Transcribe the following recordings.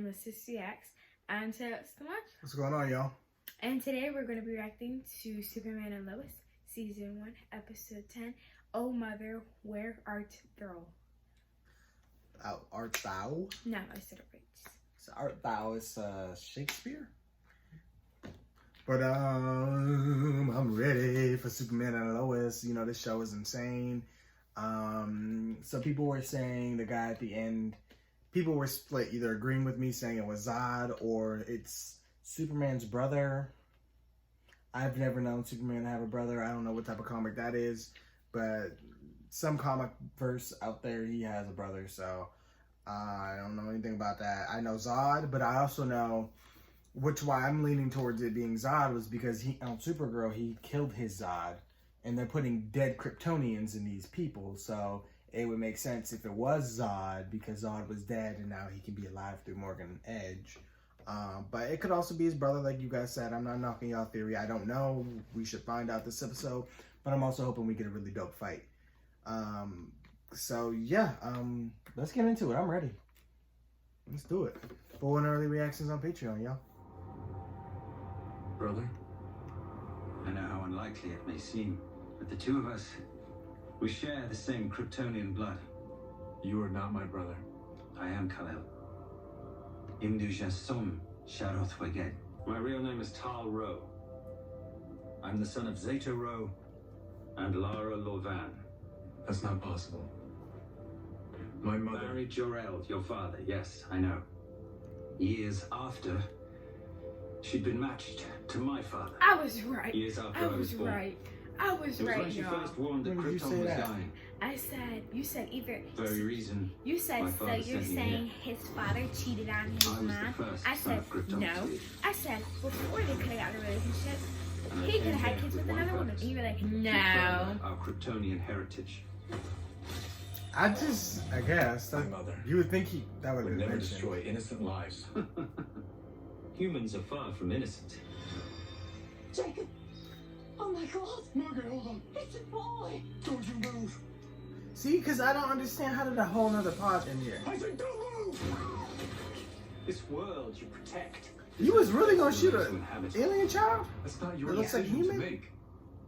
from the Sissy X. And so, so much. What's going on, y'all? And today we're going to be reacting to Superman and Lois, Season 1, Episode 10. Oh Mother, where art thou? Art thou? No, I said it right. So art thou is Shakespeare? But I'm ready for Superman and Lois. You know, this show is insane. Some people were saying the guy at the end, people were split, either agreeing with me saying it was Zod or it's Superman's brother. I've never known Superman to have a brother. I don't know what type of comic that is, but some comic verse out there, he has a brother, so I don't know anything about that. I know Zod, but I also know, why I'm leaning towards it being Zod was because on Supergirl, he killed his Zod, and they're putting dead Kryptonians in these people, so it would make sense if it was Zod, because Zod was dead and now he can be alive through Morgan Edge. But it could also be his brother, like you guys said. I'm not knocking y'all theory. I don't know. We should find out this episode, but I'm also hoping we get a really dope fight. So yeah, let's get into it. I'm ready. Let's do it. Full and early reactions on Patreon, y'all. Brother? I know how unlikely it may seem, but the two of us, we share the same Kryptonian blood. You are not my brother. I am Kal-El. Imdu Jasom Sharoth Weged. My real name is Tal-Rho. I'm the son of Zeta-Rho and Lara Lovan. That's not possible. My mother married Jor-El, your father. Yes, I know. Years after, she'd been matched to my father. I was right. Years after I was born. right. I was It was right, when she y'all. first warned that When did you Krypton say was that? dying. I said, you said either. Very reason. You said, my so father you're sent me saying his father cheated on his I was mom? the first I son said, of Krypton no. to leave. I said, before they could have got a relationship, And I he could came have had here kids with one another woman. purpose. And you were like, To no. further our Kryptonian heritage. I guess my that mother you would think that would would have never mentioned. destroy innocent lives. Humans are far from innocent. Jacob! Oh my God! Margaret, hold on. It's a boy! Don't you move. See, because I don't understand how did a whole nother pod in here. I said don't move. This world you protect. You was really gonna shoot those who an inhabit it. alien child? That's not your It looks like decision to human. make.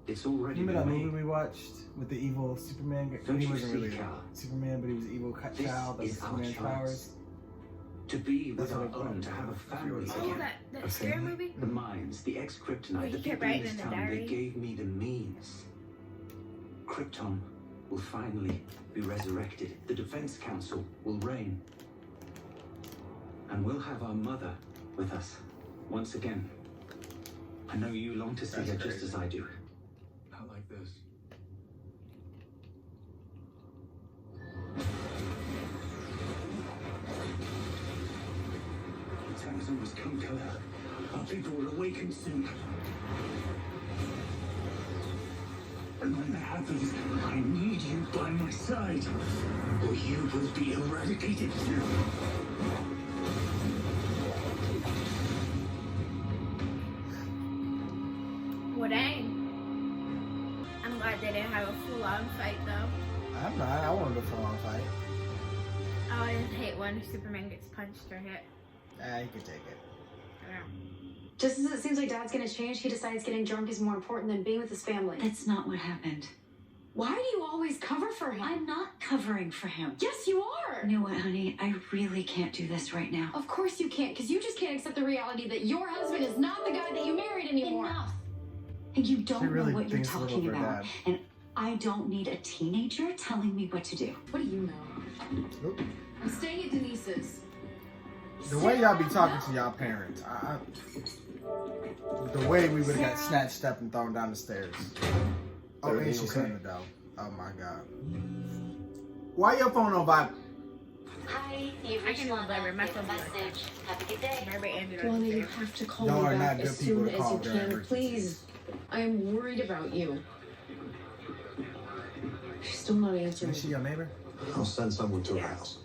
It's already You remember that been movie made. we watched with the evil Superman? Don't He you wasn't see, really Cal? Superman, but he was evil This child that was is our Superman's chance. powers. To be with That's our what I own, thought. to have a family Oh, again. that scary movie? The minds, the ex-Kryptonite, Where he the kept people in writing this in the town, diary? they gave me the means. Krypton will finally be resurrected. The Defense Council will reign. And we'll have our mother with us once again. I know you long to see That's her just crazy. as I do. Not like this. The time has almost come, Kal-El. Our people will awaken soon. And when that happens, I need you by my side, or you will be eradicated. Well, dang. I'm glad they didn't have a full-on fight, though. I'm not. I wanted a full-on fight. Oh, I just hate when Superman gets punched or hit. You can take it. Yeah. Just as it seems like Dad's gonna change, he decides getting drunk is more important than being with his family. That's not what happened. Why do you always cover for him? I'm not covering for him. Yes, you are! You know what, honey? I really can't do this right now. Of course you can't, because you just can't accept the reality that your husband is not the guy that you married anymore. Enough. And you She don't really know what you're thinks a little talking bit about. bad. And I don't need a teenager telling me what to do. What do you know? Oop. I'm staying at Denise's. The way y'all be talking to y'all parents, the way we would have got snatched up and thrown down the stairs. Oh, and Everything she's okay? in the door. Oh my God. Why your phone on vibe? Hi, you've I reached can even blame her. My Leave a phone's like that. message. Have a good day. Everybody ended up Wanda, you there. have to call Y'all me are back not as good people soon to as call you during can. emergencies. Please. I am worried about you. She's still not answering. Is she your neighbor? I'll send someone to her house.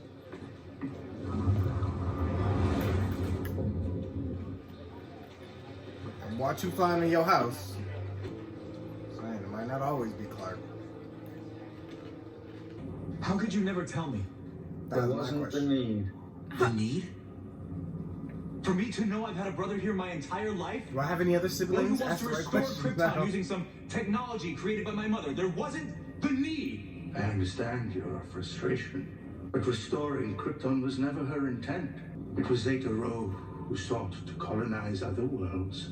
And watch you flying in your house. Saying it might not always be Clark. How could you never tell me? That was my question. need. The need? For me to know I've had a brother here my entire life? Do I have any other One who siblings? wants Ask to the right restore question. Krypton No. using some technology created by my mother. There wasn't the need. I understand your frustration, but restoring Krypton was never her intent. It was Tal-Rho who sought to colonize other worlds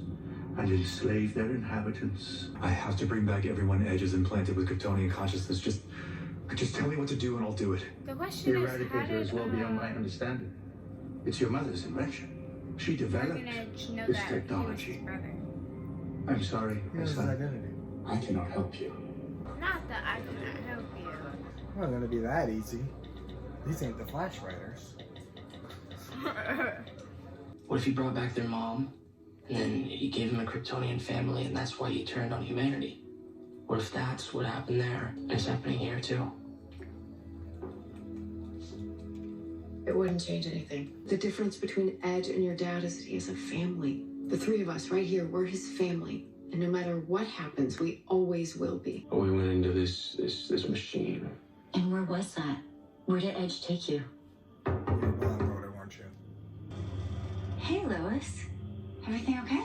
and enslave their inhabitants. I have to bring back everyone Edge is implanted with Kryptonian consciousness. Just tell me what to do and I'll do it. The The question is, how Eradicator did is well beyond my understanding. It's your mother's invention. She developed Edge know this that he was his technology. brother? I'm sorry, He my knows his son. identity. I cannot help you. Not that I cannot help you. It's not gonna be that easy. These ain't the Flash writers. What if he brought back their mom, and then he gave him a Kryptonian family, and that's why he turned on humanity? What if that's what happened there, and it's happening here too? It wouldn't change anything. The difference between Edge and your dad is that he has a family. The three of us right here, we're his family. And no matter what happens, we always will be. We went into this machine. And where was that? Where did Edge take you? You're well on road, weren't you? Hey, Lois. Everything okay?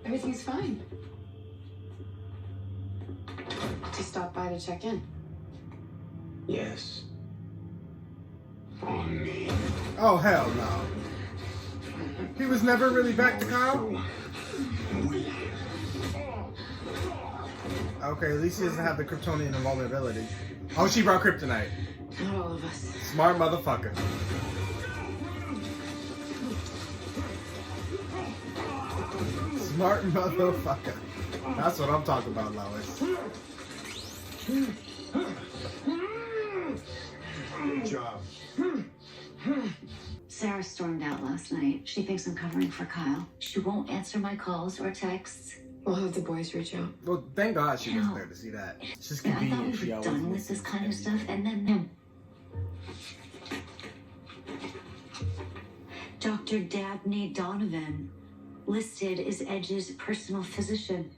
Everything's fine. Just stopped by to check in. Yes. On me. Oh, hell no. He was never really back to Kyle? Okay, at least he doesn't have the Kryptonian invulnerability. Oh, she brought kryptonite. Not all of us. Smart motherfucker. Smart motherfucker. That's what I'm talking about, Lois. Good job. Sarah stormed out last night. She thinks I'm covering for Kyle. She won't answer my calls or texts. We'll have the boys reach out. Well, thank God she was there to see that. It's just I thought convenient. we She were always done with listens this to kind of me. stuff, and then him. Dr. Dabney Donovan, listed as Edge's personal physician.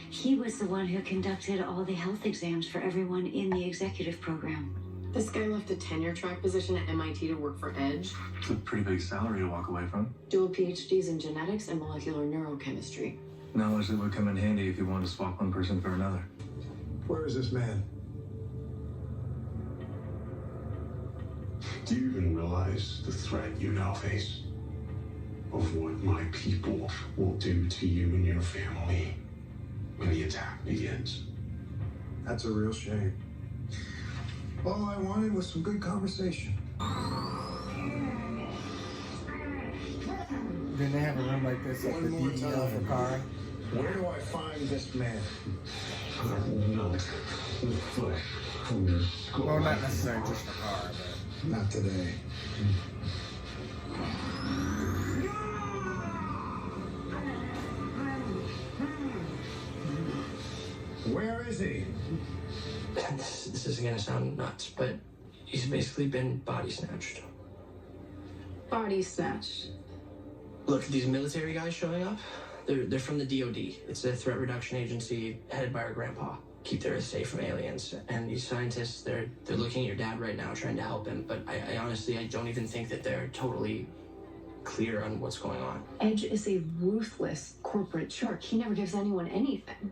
He was the one who conducted all the health exams for everyone in the executive program. This guy left a tenure track position at MIT to work for Edge. It's a pretty big salary to walk away from. Dual PhDs in genetics and molecular neurochemistry. Knowledge that would come in handy if you wanted to swap one person for another. Where is this man? Do you even realize the threat you now face? Of what my people will do to you and your family when the attack begins? That's a real shame. All I wanted was some good conversation. Didn't they have a room like this at the One more DEL time. for Kara? Where do I find this man? Not the flesh from your skull. Well, not necessarily just for Kara, but... Not today. Where is he? This isn't gonna sound nuts, but he's basically been body snatched. Body snatched. Look, these military guys showing up, they're from the DoD. It's a threat reduction agency headed by our grandpa. Keep their Earth safe from aliens. And these scientists, they're looking at your dad right now, trying to help him. But I honestly, I don't even think that they're totally clear on what's going on. Edge is a ruthless corporate shark. He never gives anyone anything.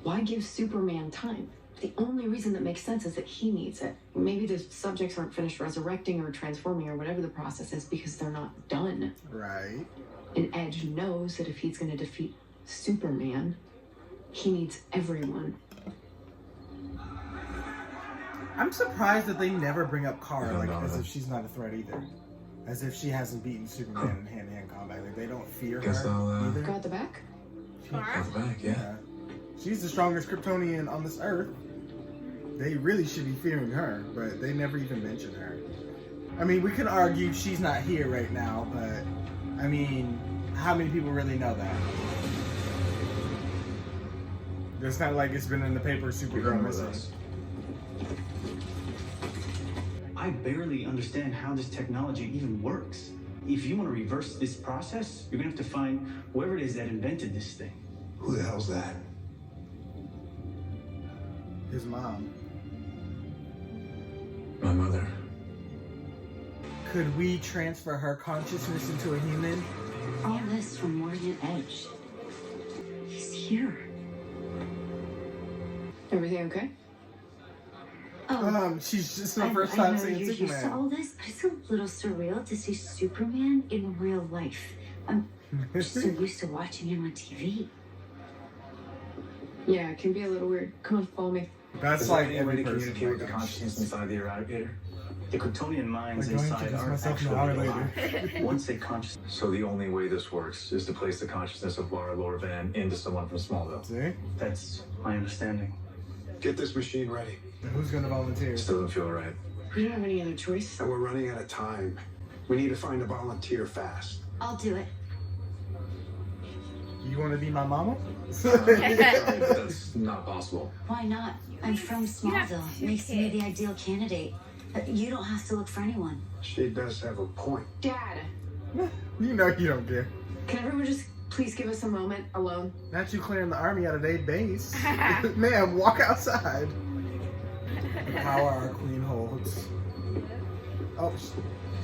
Why give Superman time? The only reason that makes sense is that he needs it. Maybe the subjects aren't finished resurrecting or transforming or whatever the process is because they're not done. Right. And Edge knows that if he's going to defeat Superman, he needs everyone. I'm surprised that they never bring up Kara, like, Yeah, as if she's not a threat either. As if she hasn't beaten Superman in hand-to-hand combat. Like, they don't fear Guess her I'll, either. Got the back? Go back, yeah. She's the strongest Kryptonian on this Earth. They really should be fearing her, but they never even mention her. I mean, we can argue she's not here right now, but, I mean, how many people really know that? It's not like it's been in the paper Supergirl missing. I barely understand how this technology even works. If you want to reverse this process, you're gonna have to find whoever it is that invented this thing. Who the hell's that? His mom. My mother. Could we transfer her consciousness into a human? All this from Morgan Edge. He's here. Everything okay? She's just her first time seeing you're used to Superman. all this, but it's a little surreal to see Superman in real life. I'm just so used to watching him on TV. Yeah, it can be a little weird. Come on, follow me. That's Is like there any way every to person. communicate with the consciousness inside the eradicator? The Kryptonian minds Like, I'll inside introduce aren't myself an actually hour alive. Once they conscious. So the only way this works is to place the consciousness of Lara Lorvan into someone from Smallville. See? That's my understanding. Get this machine ready. Who's gonna volunteer? Still doesn't feel right. We don't have any other choice. And we're running out of time. We need to find a volunteer fast. I'll do it. You want to be my mama? That's not possible. Why not? I'm from Smallville. Makes me the ideal candidate. You don't have to look for anyone. She does have a point. Dad, You know you don't care. can everyone just please give us a moment alone? Not you clearing the army out of their base. Ma'am, walk outside. The power our queen holds. Oh,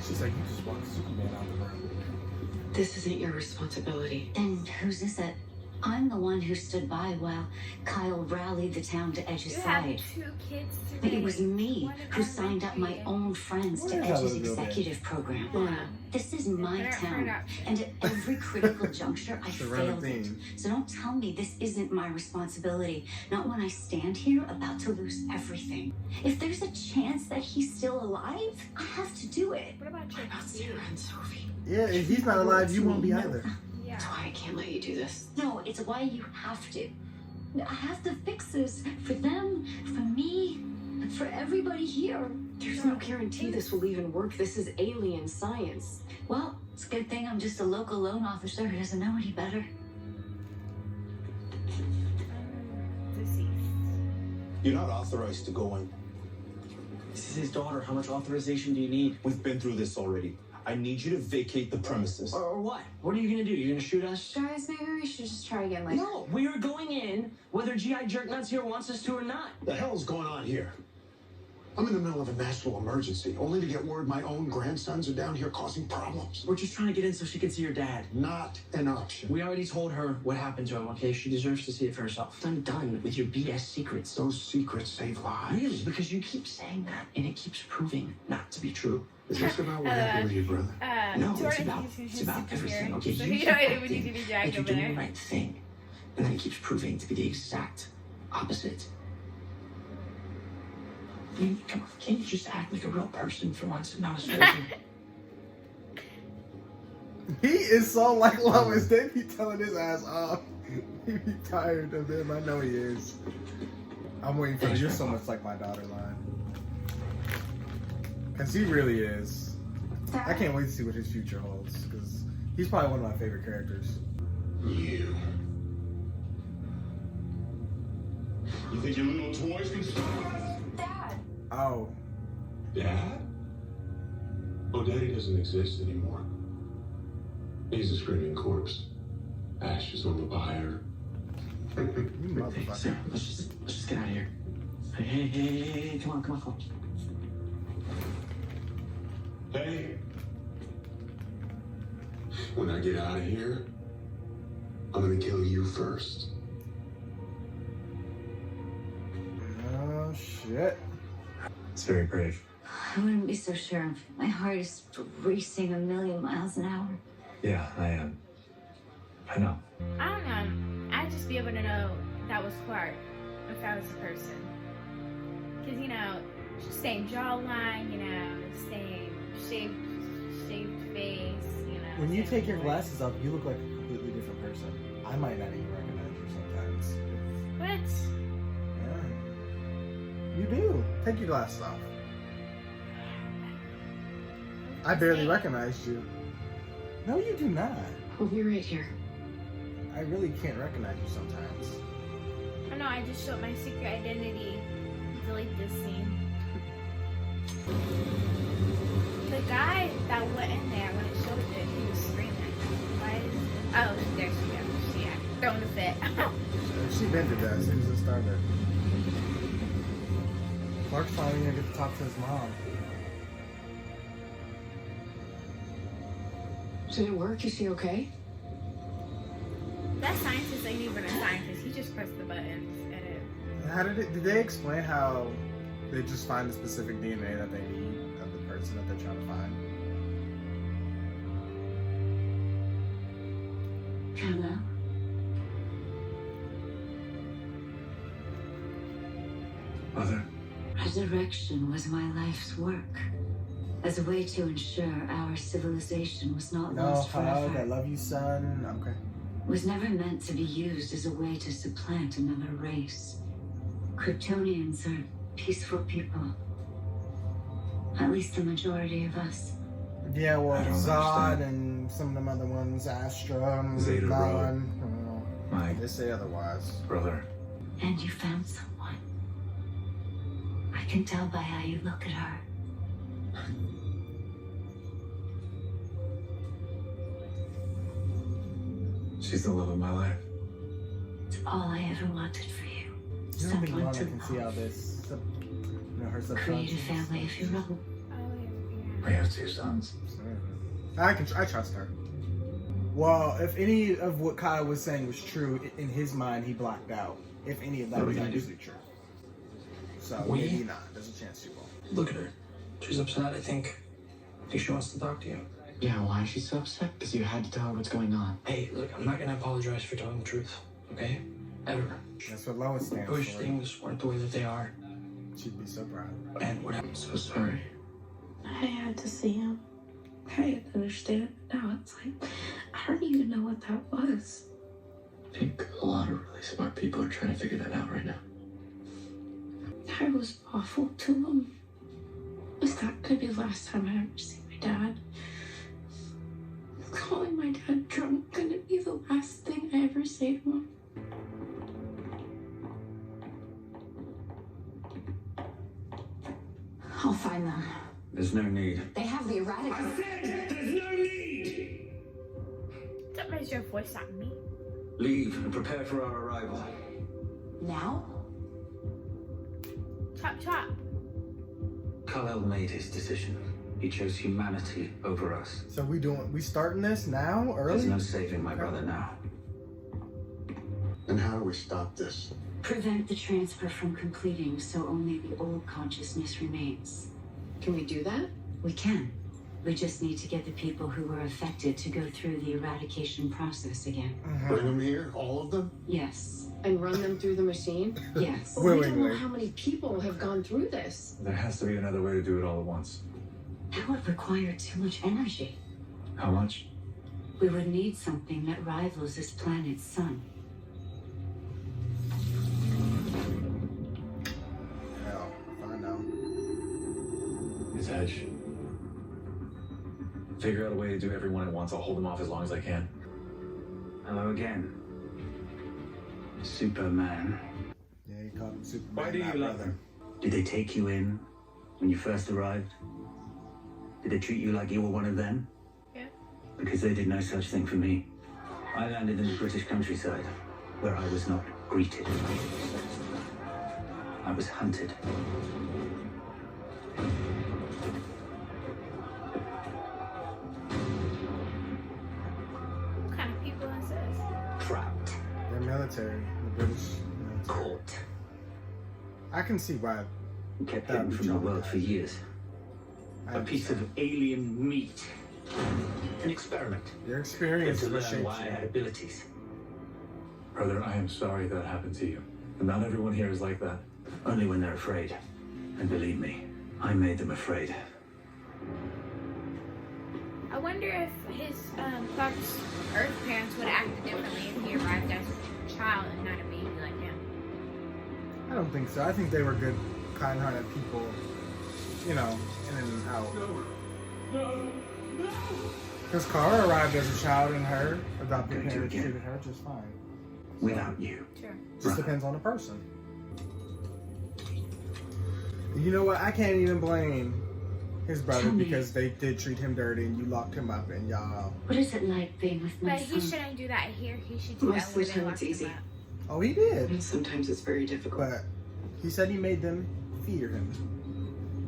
she's like, you just walked Superman out the room. This isn't your responsibility. Then whose is it? I'm the one who stood by while Kyle rallied the town to Edge's You have side. 2 kids But today. it was me One who of signed up my own friends Where to is that Edge's little girl executive program. Lana, This is my They're town, not- and at every critical juncture, I It's a running failed it. theme. So don't tell me this isn't my responsibility. Not when I stand here about to lose everything. If there's a chance that he's still alive, I have to do it. What about your not Sarah and Sophie. Yeah, if he's not alive, you won't be either. Yeah. That's why I can't let you do this. No, it's why you have to. I have to fix this for them, for me, for everybody here. There's no guarantee this will even work. This is alien science. Well, it's a good thing I'm just a local loan officer who doesn't know any better. Deceased. You're not authorized to go in. This is his daughter. How much authorization do you need? We've been through this already. I need you to vacate the premises. Or what? What are you gonna do? You're gonna shoot us? Guys, maybe we should just try again later. No, we are going in whether G.I. Jerknuts here wants us to or not. The hell's going on here? I'm in the middle of a national emergency, only to get word my own grandsons are down here causing problems. We're just trying to get in so she can see her dad. Not an option. We already told her what happened to him, okay? She deserves to see it for herself. I'm done with your BS secrets. Those secrets save lives. Really? Because you keep saying that, and it keeps proving not to be true. Is this about what happened with your brother? No, Jordan it's about everything, okay? So You you keep know it acting would need to be like dragged you're over doing there. the right thing, and then it keeps proving to be the exact opposite. I mean, come on, can't you just act like a real person for once and not a surgeon? He is so like Lois. They be telling his ass off. He be tired of him. I know he is. I'm waiting for you're so much like my daughter line. Cause he really is. I can't wait to see what his future holds. Cause he's probably one of my favorite characters. You. You think your little toys can stop us? Dad! Oh. Dad? Oh, Daddy doesn't exist anymore. He's a screaming corpse. Ashes on the pyre. You Hey, motherfucker. Sarah, let's just get out of here. Hey, come on. Hey. When I get out of here, I'm gonna kill you first. Oh shit. It's very brave. I wouldn't be so sure. My heart is racing 1,000,000 miles an hour. Yeah, I am. I know. I don't know. I'd just be able to know that was Clark if I was a person. Because, you know, same jawline, you know, same shaved face, you know. When you same take your voice. glasses off, you look like a completely different person. I might not even recognize you sometimes. What? Yeah. You do. Take your glasses off. I barely recognized you. No, you do not. We'll be right here. I really can't recognize you sometimes. Oh no, I just showed my secret identity. Delete this scene. The guy that went in there when it showed it, he was screaming. Why is oh, there she goes. She throwing a fit. She been to that since it started. Clark's finally gonna get to talk to his mom. Did it work? Is she okay? That scientist ain't even a scientist. He just pressed the buttons. Edit. How did they explain how they just find the specific DNA that they need of the person that they're trying to find? Hello? Mother. Resurrection was my life's work. As a way to ensure our civilization was not lost forever. I love you, son. Okay. Was never meant to be used as a way to supplant another race. Kryptonians are peaceful people. At least the majority of us. Yeah, well, Zod understand. and some of them other ones, Astra, Zeta-Rho. My they say otherwise. brother. And you found someone. I can tell by how you look at her. She's the love of my life. It's all I ever wanted for you. You don't think Someone Lana to can see how this, her create a subconscious. family of your own. We have 2 sons. I trust her. Well, if any of what Kyle was saying was true, in his mind he blocked out. If any of that was actually true. So maybe not. There's a chance she won't. Look at her. She's upset, I think. I think she wants to talk to you. Yeah, why is she so upset? Because you had to tell her what's going on. Hey, look, I'm not gonna apologize for telling the truth, okay? Ever. That's what Lois stands I wish for. things weren't the way that they are. She'd be so proud. And what I'm so sorry. I had to see him. I had to understand it. Now it's like, I don't even know what that was. I think a lot of really smart people are trying to figure that out right now. I was awful to him. Was that gonna be the last time I ever see my dad? Calling my dad drunk gonna be the last thing I ever say to him. I'll find them. There's no need. They have the erratic. I said there's no need! Don't raise your voice at me. Leave and prepare for our arrival. Now? Chop chop. Kal-El made his decision. He chose humanity over us. So we starting this now, early? There's no saving my brother now. And how do we stop this? Prevent the transfer from completing so only the old consciousness remains. Can we do that? We can. We just need to get the people who were affected to go through the eradication process again. Bring them here, all of them? Yes. And run them through the machine? Yes. But we don't know how many people have gone through this. There has to be another way to do it all at once. That would require too much energy. How much? We would need something that rivals this planet's sun. Hell, find out. His edge. Figure out a way to do everyone at once. I'll hold them off as long as I can. Hello again. Superman. Yeah, you called him Superman. Why do you not love brother. him? Did they take you in when you first arrived? Did they treat you like you were one of them? Yeah. Because they did no such thing for me. I landed in the British countryside, where I was not greeted. I was hunted. What kind of people is this? Trapped. They're military. The British military. Caught. I can see why. And kept That hidden would from the trouble world guys. for years. I A piece of understand. alien meat. An experiment. Your experience To is what learn shapes why I had you. abilities. Brother, I am sorry that happened to you. And not everyone here is like that. Only when they're afraid. And believe me, I made them afraid. I wonder if his Clark's Earth parents would have acted differently if he arrived as a child and not a baby like him. I don't think so. I think they were good, kind-hearted people, you know, in and out. Because Kara arrived as a child and her adopted parents treated her just fine. Without you. Sure. Just depends on the person. You know what? I can't even blame his brother Tell me. because they did treat him dirty and you locked him up and y'all. What is it like being with my But he son? shouldn't do that here. He should do Most that of the time it's easy. Oh, he did. And sometimes it's very difficult. But he said he made them fear him.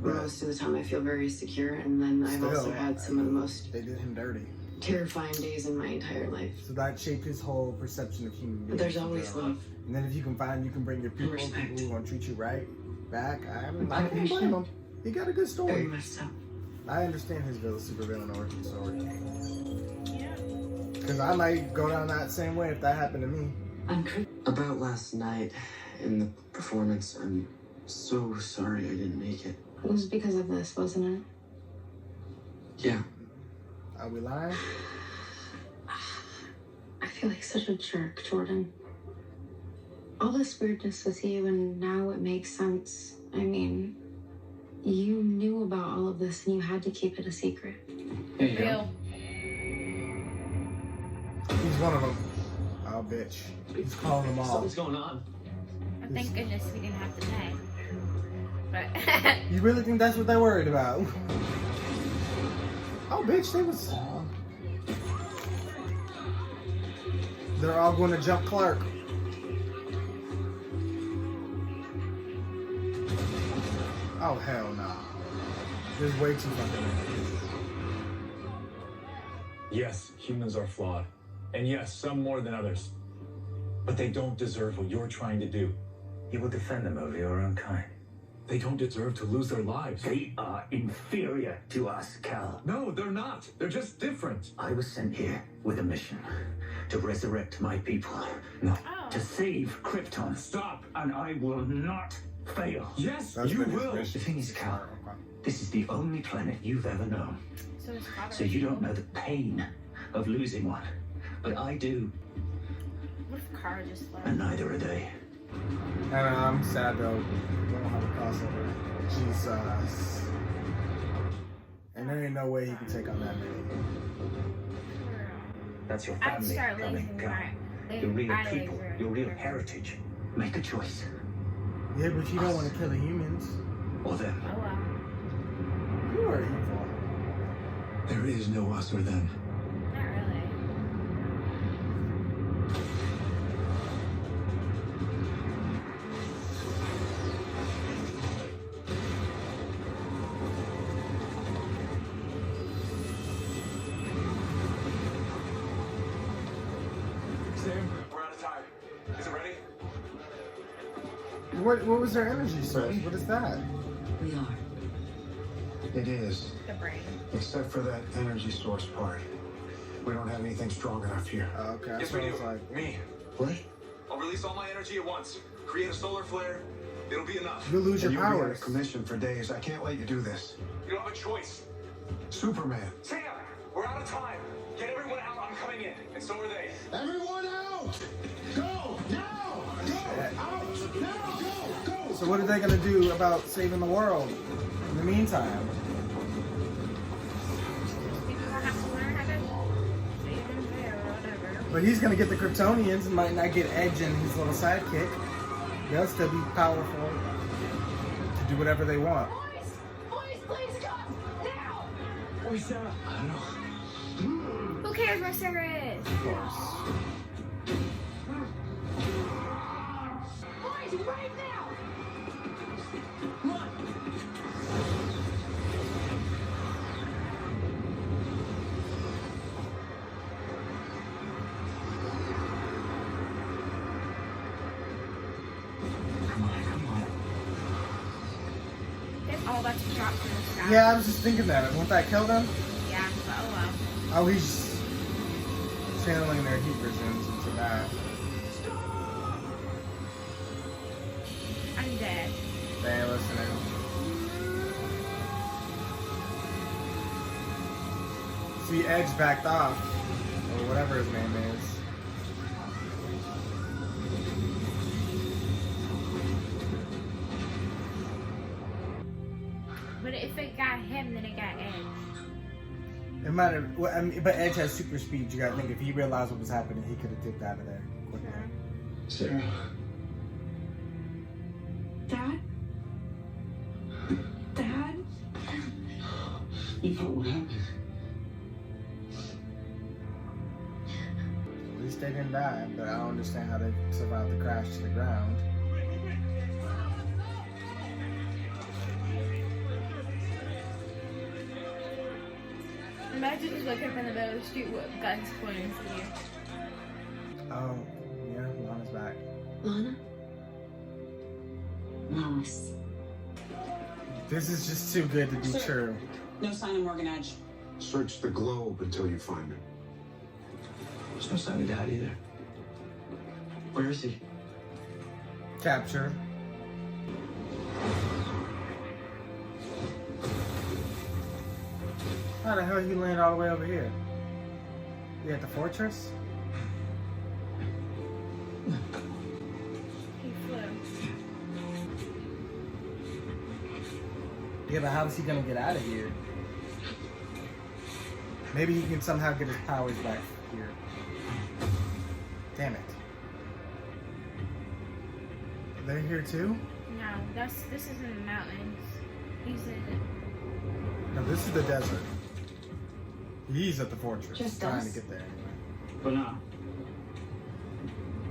But Most of the time I feel very secure, and then I've also still, had some of the most they did him dirty. terrifying days in my entire life. So that shaped his whole perception of human beings. But there's always love. And then if you can bring your people, Respect. people who want to treat you right, back, I can't blame him. He got a good story. Very much so. I understand his supervillain origin story. Yeah. Because I might go down that same way if that happened to me. About last night in the performance, I'm so sorry I didn't make it. It was because of this, wasn't it? Yeah. Are we lying? I feel like such a jerk, Jordan. All this weirdness with you, and now it makes sense. I mean, you knew about all of this and you had to keep it a secret. There you go. He's one of them. Oh, bitch. He's calling them all. Something's going on. Oh, thank goodness we didn't have to pay. But You really think that's what they're worried about? Oh, bitch, they're all going to jump Clark. Oh, hell no. There's way too fucking many. Yes, humans are flawed. And yes, some more than others. But they don't deserve what you're trying to do. You will defend them over your own kind. They don't deserve to lose their lives. They are inferior to us, Cal. No, they're not. They're just different. I was sent here with a mission to resurrect my people. No, to save Krypton. Stop. And I will not fail. Yes, you will. The thing is, Cal, this is the only planet you've ever known. So you don't know the pain of losing one. But I do. what if Kara just left? And neither are they. And I'm sad though. We don't have a crossover. Jesus. And there ain't no way he can take on that many. That's your I'd family start coming, losing Cal. my Your real eyelids people, or- your real heritage. Make a choice. Yeah, but you don't want to kill the humans. Or them. Oh well. You are evil. There is no us or them. Not really. Sam, we're out of time. Is it ready? What was their energy source? What is that? We are. It is. The brain. Except for that energy source part. We don't have anything strong enough here. Oh, okay. Yes, That's we what I do. was like. Me. What? I'll release all my energy at once. Create a solar flare. It'll be enough. You'll lose your You'll be out powers. of commission for days. I can't let you do this. You don't have a choice. Superman. Sam, we're out of time. Get everyone out. I'm coming in. And so are they. Everyone out! Go! Now! Go! Out! Now! Go! Go! So what are they gonna do about saving the world in the meantime? People will have to learn how to save them there or whatever. But he's gonna get the Kryptonians and might not get Edge and his little sidekick. They'll still be powerful to do whatever they want. Boys, please come! Now! Where's Sarah? I don't know. Who cares where Sarah is? Of course. Boys, right now! They're all about to drop from the sky. Yeah, I was just thinking that. Won't that kill them? Yeah, but oh well. Oh, he's channeling their heat regimes into that. I'm dead. They ain't listening. See, Edge backed off. Or whatever his name is. But if it got him, then it got Edge. It might have, well, I mean, but Edge has super speed. You gotta think if he realized what was happening, he could have dipped out of there quickly. Sarah. Dad? Dad? Eva, what happened? At least they didn't die, but I don't understand how they survived the crash to the ground. And Imagine just waking up in the middle of the street with guns pointing to you. Oh, yeah, Lana's back. Lana? Lois. This is just too good to be true. No sign of Morgan Edge. Search the globe until you find him. There's no sign of Dad either. Where is he? Captured. How the hell he land all the way over here? You at the fortress? He flew. Yeah, but how is he gonna get out of here? Maybe he can somehow get his powers back here. Damn it. They're here too? No, this is in the mountains. He's in. No, this is the desert. He's at the fortress. Just trying us? to get there anyway. But now.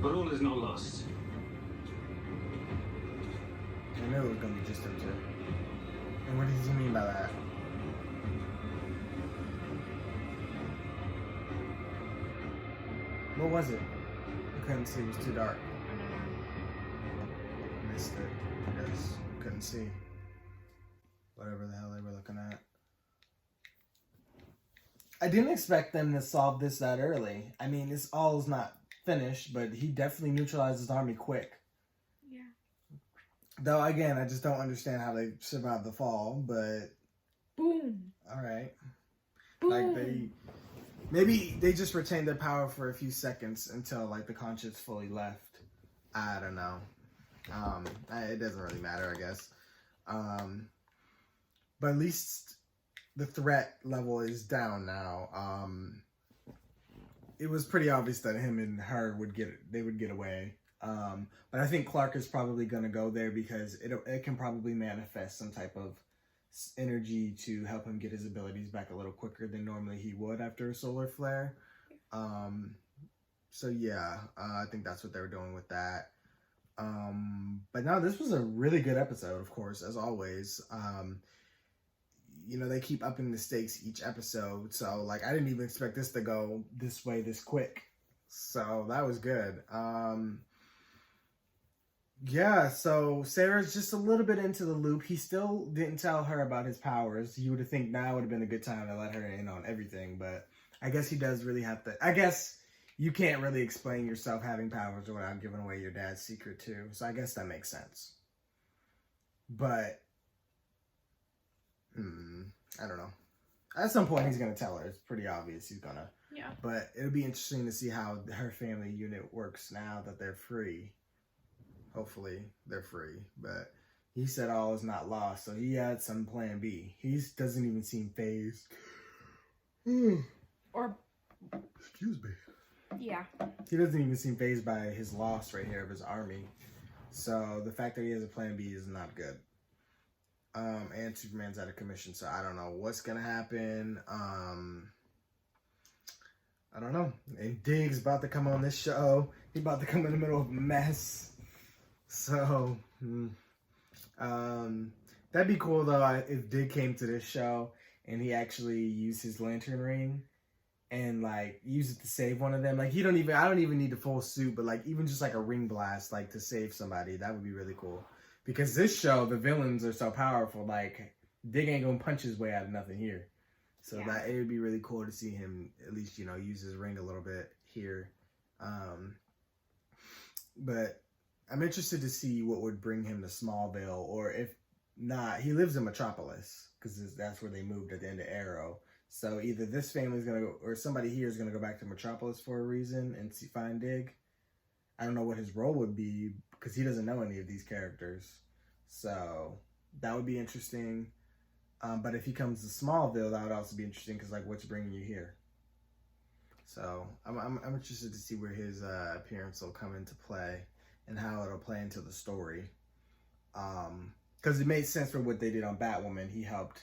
But all is not lost. I knew it was gonna be just him too. And what does he mean by that? What was it? I couldn't see, it was too dark. Missed it because couldn't see. Whatever the hell they were looking at. I didn't expect them to solve this that early. I mean, this all is not finished, but he definitely neutralized his army quick. Yeah. Though, again, I just don't understand how they survived the fall, but... Boom. All right. Boom. Like, maybe they just retained their power for a few seconds until, like, the conscience fully left. I don't know. It doesn't really matter, I guess. But at least the threat level is down now. It was pretty obvious that him and her would get away. But I think Clark is probably going to go there because it can probably manifest some type of energy to help him get his abilities back a little quicker than normally he would after a solar flare. So yeah, I think that's what they were doing with that. But no, this was a really good episode, of course, as always. You know, they keep upping the stakes each episode. So, like, I didn't even expect this to go this way this quick. So, that was good. Yeah, so Sarah's just a little bit into the loop. He still didn't tell her about his powers. You would have think now would have been a good time to let her in on everything. But I guess he does really have to... I guess you can't really explain yourself having powers without giving away your dad's secret, too. So, I guess that makes sense. But... I don't know. At some point, he's going to tell her. It's pretty obvious he's going to. Yeah. But it'll be interesting to see how her family unit works now that they're free. Hopefully, they're free. But he said all is not lost, so he had some plan B. He doesn't even seem phased. Or... Excuse me. Yeah. He doesn't even seem phased by his loss right here of his army. So the fact that he has a plan B is not good. And Superman's out of commission, so I don't know what's gonna happen. I don't know. And Dig's about to come on this show. He's about to come in the middle of a mess. So, that'd be cool though if Dig came to this show and he actually used his lantern ring and like use it to save one of them. Like I don't even need the full suit, but like even just like a ring blast, like to save somebody, that would be really cool. Because this show, the villains are so powerful, like, Dig ain't gonna punch his way out of nothing here. So that it would be really cool to see him at least, you know, use his ring a little bit here. But I'm interested to see what would bring him to Smallville, or if not, he lives in Metropolis, because that's where they moved at the end of Arrow. So either this family's gonna go, or somebody here is gonna go back to Metropolis for a reason and find Dig. I don't know what his role would be, because he doesn't know any of these characters. So that would be interesting. But if he comes to Smallville, that would also be interesting, because like, what's bringing you here? So I'm interested to see where his appearance will come into play and how it'll play into the story. Because it made sense for what they did on Batwoman. He helped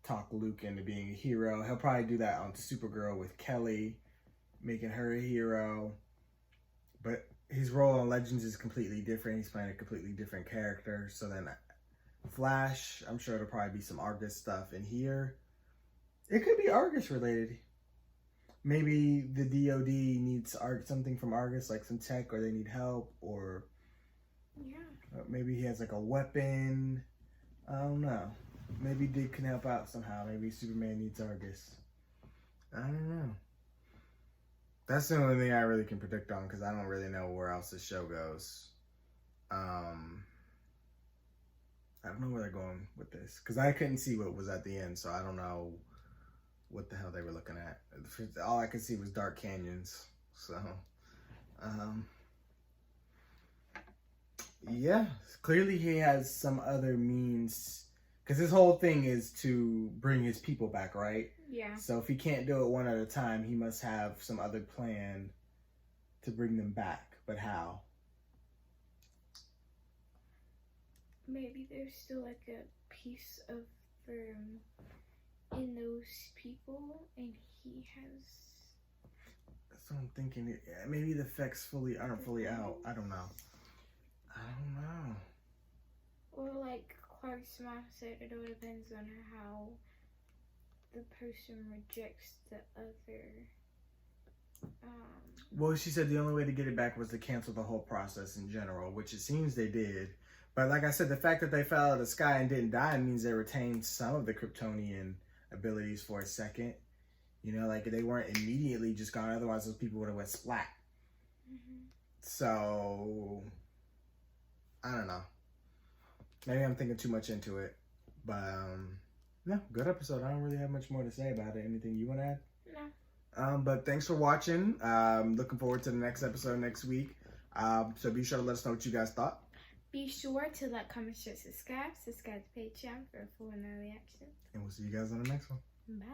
talk Luke into being a hero. He'll probably do that on Supergirl with Kelly, making her a hero. But his role on Legends is completely different. He's playing a completely different character. So then Flash, I'm sure it'll probably be some Argus stuff in here. It could be Argus related. Maybe the DOD needs something from Argus, like some tech, or they need help, or maybe he has like a weapon. I don't know. Maybe Dick can help out somehow. Maybe Superman needs Argus. I don't know. That's the only thing I really can predict on, because I don't really know where else the show goes. I don't know where they're going with this, because I couldn't see what was at the end, so I don't know what the hell they were looking at. All I could see was dark canyons. So, yeah, clearly he has some other means, because his whole thing is to bring his people back, right? Yeah. So if he can't do it one at a time, he must have some other plan to bring them back. But how? Maybe there's still like a piece of in those people, and he has. That's what I'm thinking. Maybe the effects aren't fully out. I don't know. Or like Clark Smith said, it all depends on how the person rejects the other. Well, she said the only way to get it back was to cancel the whole process in general, which it seems they did. But like I said, the fact that they fell out of the sky and didn't die means they retained some of the Kryptonian abilities for a second. You know, like they weren't immediately just gone. Otherwise, those people would have went splat. So, I don't know. Maybe I'm thinking too much into it. But, no, good episode. I don't really have much more to say about it. Anything you want to add? No. But thanks for watching. Looking forward to the next episode next week. So be sure to let us know what you guys thought. Be sure to like, comment, share, subscribe. Subscribe to Patreon for full and early action. And we'll see you guys on the next one. Bye.